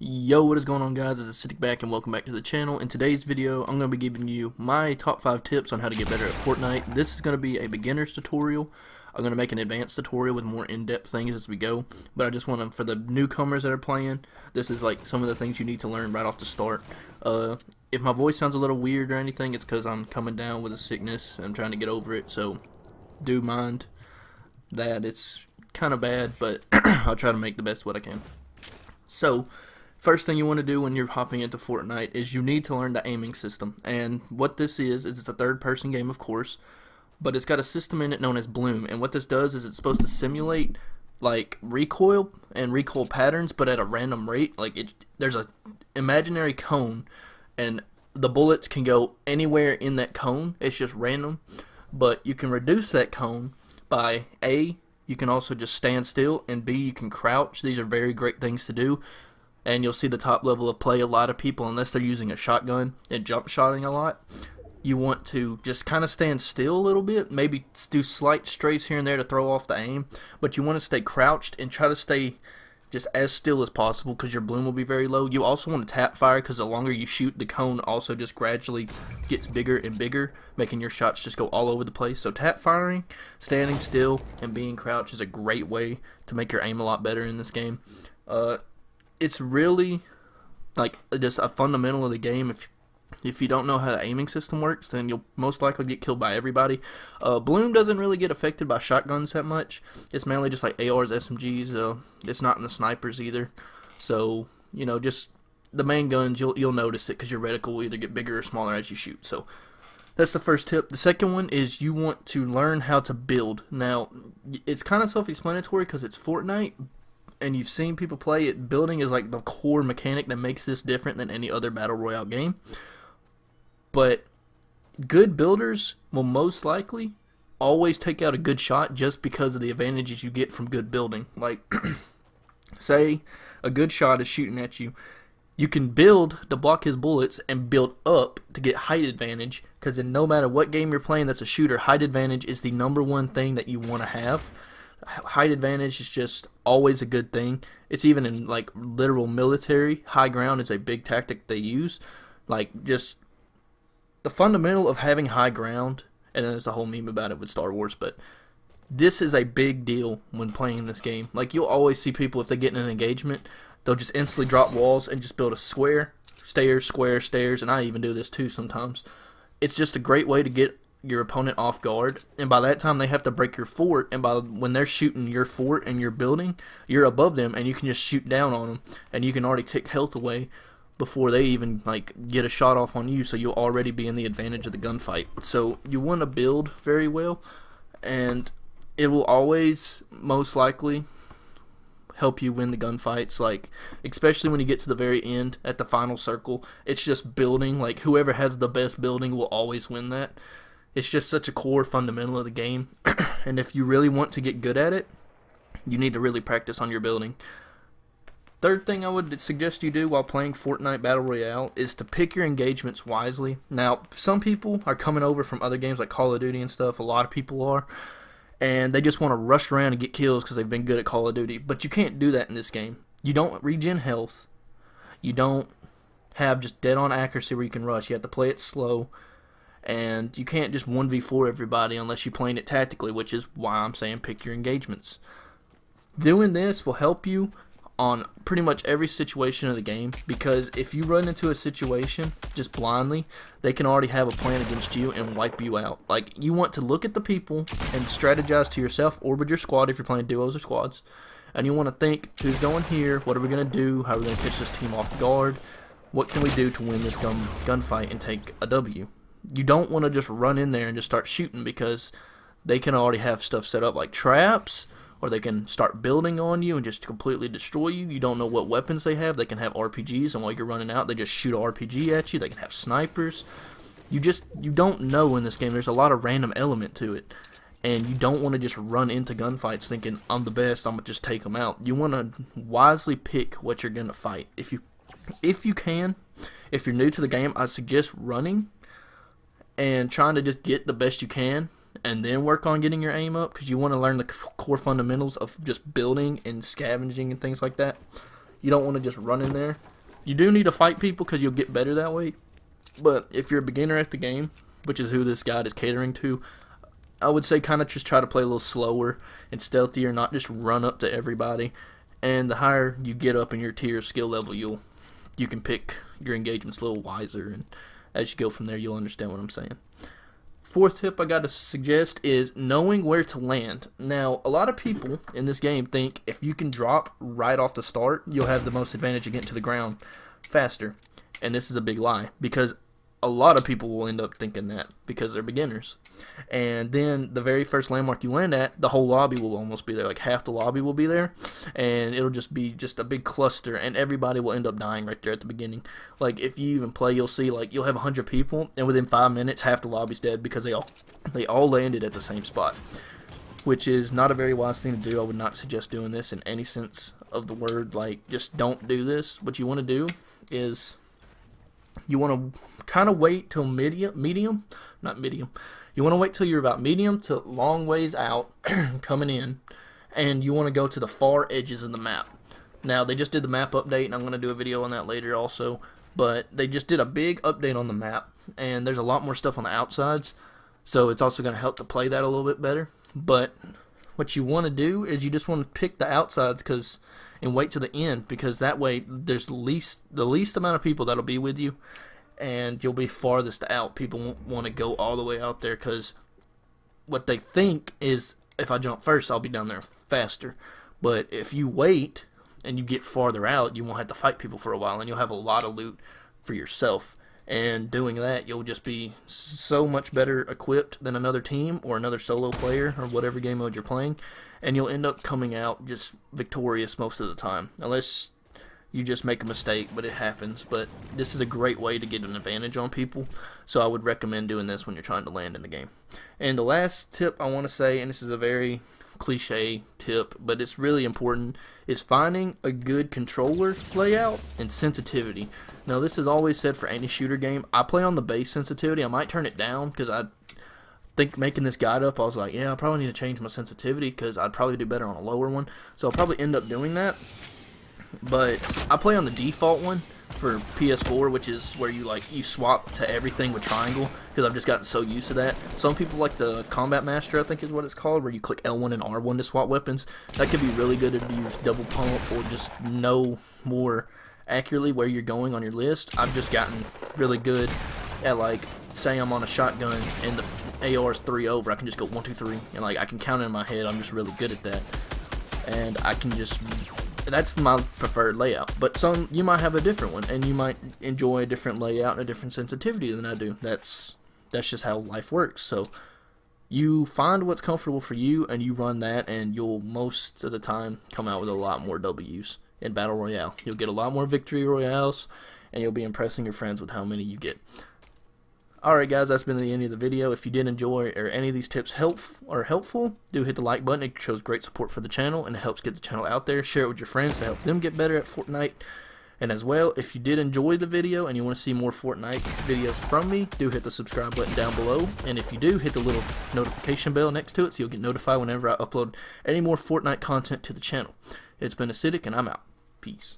Yo, what is going on, guys? It's Acidic back and welcome back to the channel. In today's video, I'm going to be giving you my top 5 tips on how to get better at Fortnite. This is going to be a beginner's tutorial. I'm going to make an advanced tutorial with more in-depth things as we go, but I just want to, for the newcomers that are playing, this is like some of the things you need to learn right off the start. If my voice sounds a little weird or anything, it's because I'm coming down with a sickness and I'm trying to get over it, so do mind that. It's kind of bad, but I'll try to make the best of what I can. So, first thing you want to do when you're hopping into Fortnite is you need to learn the aiming system. And what this is it's a third-person game, of course, but it's got a system in it known as Bloom. And what this does is it's supposed to simulate like recoil and recoil patterns, but at a random rate. Like there's a imaginary cone, and the bullets can go anywhere in that cone. It's just random, but you can reduce that cone by A, you can also just stand still, and B, you can crouch. These are very great things to do. And you'll see the top level of play, a lot of people, unless they're using a shotgun and jump shotting a lot, you want to just kind of stand still a little bit, maybe do slight strays here and there to throw off the aim, but you want to stay crouched and try to stay just as still as possible because your bloom will be very low. You also want to tap fire because the longer you shoot, the cone also just gradually gets bigger and bigger, making your shots just go all over the place. So tap firing, standing still, and being crouched is a great way to make your aim a lot better in this game. It's really like just a fundamental of the game. If you don't know how the aiming system works, then you'll most likely get killed by everybody. Bloom doesn't really get affected by shotguns that much. It's mainly just like ARs, SMGs. It's not in the snipers either. So, you know, just the main guns, you'll notice it because your reticle will either get bigger or smaller as you shoot. So that's the first tip. The second one is you want to learn how to build. Now, it's kind of self-explanatory because it's Fortnite, and you've seen people play it. Building is like the core mechanic that makes this different than any other Battle Royale game. But good builders will most likely always take out a good shot just because of the advantages you get from good building. Like, say a good shot is shooting at you. You can build to block his bullets and build up to get height advantage, because in no matter what game you're playing that's a shooter, height advantage is the #1 thing that you want to have. Height advantage is just always a good thing. It's even in like literal military. High ground is a big tactic they use. Like, just the fundamental of having high ground, and then there's a whole meme about it with Star Wars, but this is a big deal when playing this game. Like, you'll always see people, if they get in an engagement, they'll just instantly drop walls and just build a square, stairs, square, stairs, and I even do this too sometimes. It's just a great way to get your opponent off guard, and by that time they have to break your fort, and when they're shooting your fort and your building, you're above them and you can just shoot down on them, and you can already take health away before they even like get a shot off on you, so you'll already be in the advantage of the gunfight. So you want to build very well, and it will always most likely help you win the gunfights. Like, especially when you get to the very end at the final circle, it's just building. Like, whoever has the best building will always win that. It's just such a core fundamental of the game. And if you really want to get good at it, you need to really practice on your building. Third thing I would suggest you do while playing Fortnite Battle Royale is to pick your engagements wisely. Now, some people are coming over from other games like Call of Duty and stuff. A lot of people are. And they just want to rush around and get kills because they've been good at Call of Duty. But you can't do that in this game. You don't regen health. You don't have just dead-on accuracy where you can rush. You have to play it slow. And you can't just 1v4 everybody unless you're playing it tactically, which is why I'm saying pick your engagements. Doing this will help you on pretty much every situation of the game, because if you run into a situation just blindly, they can already have a plan against you and wipe you out. Like, you want to look at the people and strategize to yourself or with your squad if you're playing duos or squads, and you want to think, who's going here, what are we going to do, how are we going to pitch this team off guard, what can we do to win this gunfight and take a W. You don't want to just run in there and just start shooting, because they can already have stuff set up like traps, or they can start building on you and just completely destroy you. You don't know what weapons they have. They can have RPGs, and while you're running out, they just shoot an RPG at you. They can have snipers. You don't know in this game. There's a lot of random element to it, and you don't want to just run into gunfights thinking, I'm the best, I'm going to just take them out. You want to wisely pick what you're going to fight. If you can, if you're new to the game, I suggest running and trying to just get the best you can, and then work on getting your aim up, because you want to learn the core fundamentals of just building and scavenging and things like that. You don't want to just run in there. You do need to fight people because you'll get better that way. But if you're a beginner at the game, which is who this guide is catering to, I would say kind of just try to play a little slower and stealthier, not just run up to everybody. And the higher you get up in your tier skill level, you can pick your engagements a little wiser, and as you go from there, you'll understand what I'm saying. Fourth tip I got to suggest is knowing where to land. Now, a lot of people in this game think if you can drop right off the start, you'll have the most advantage of getting to the ground faster. And this is a big lie, because a lot of people will end up thinking that because they're beginners. And then the very first landmark you land at, the whole lobby will almost be there. Like half the lobby will be there, and it'll just be a big cluster, and everybody will end up dying right there at the beginning. Like if you even play, you'll see like you'll have 100 people, and within 5 minutes half the lobby's dead because they all landed at the same spot, which is not a very wise thing to do. I would not suggest doing this in any sense of the word. Like, just don't do this. What you want to do is you want to kind of wait till you want to wait till you're about medium to long ways out coming in, and you want to go to the far edges of the map. Now, they just did the map update, and I'm going to do a video on that later also, but they just did a big update on the map, and there's a lot more stuff on the outsides, so it's also going to help to play that a little bit better. But what you want to do is you just want to pick the outsides and wait to the end, because that way there's the least amount of people that'll be with you, and you'll be farthest out. People won't want to go all the way out there, because what they think is if I jump first, I'll be down there faster. But if you wait and you get farther out, you won't have to fight people for a while, and you'll have a lot of loot for yourself. And doing that, you'll just be so much better equipped than another team or another solo player or whatever game mode you're playing, and you'll end up coming out just victorious most of the time, unless you just make a mistake, but it happens. But this is a great way to get an advantage on people, so I would recommend doing this when you're trying to land in the game. And the last tip I want to say, and this is a very cliche tip, but it's really important, is finding a good controller layout and sensitivity. Now, this is always said for any shooter game. I play on the base sensitivity. I might turn it down because I think making this guide up, I was like, yeah, I probably need to change my sensitivity because I'd probably do better on a lower one. So I'll probably end up doing that. But I play on the default one for PS4, which is where you swap to everything with triangle, because I've just gotten so used to that. Some people like the Combat Master, I think is what it's called, where you click L1 and R1 to swap weapons. That could be really good if you use double pump or just know more accurately where you're going on your list. I've just gotten really good at, like, say I'm on a shotgun and the AR is 3 over, I can just go 1, 2, 3, and like I can count it in my head. I'm just really good at that, and I can just, that's my preferred layout. But you might have a different one, and you might enjoy a different layout and a different sensitivity than I do. That's just how life works. So you find what's comfortable for you, and you run that, and you'll most of the time come out with a lot more W's in Battle Royale. You'll get a lot more victory royales, and you'll be impressing your friends with how many you get. Alright guys, that's been the end of the video. If you did enjoy or any of these tips are helpful, do hit the like button. It shows great support for the channel, and it helps get the channel out there. Share it with your friends to help them get better at Fortnite. And as well, if you did enjoy the video and you want to see more Fortnite videos from me, do hit the subscribe button down below. And if you do, hit the little notification bell next to it so you'll get notified whenever I upload any more Fortnite content to the channel. It's been Acidic, and I'm out. Peace.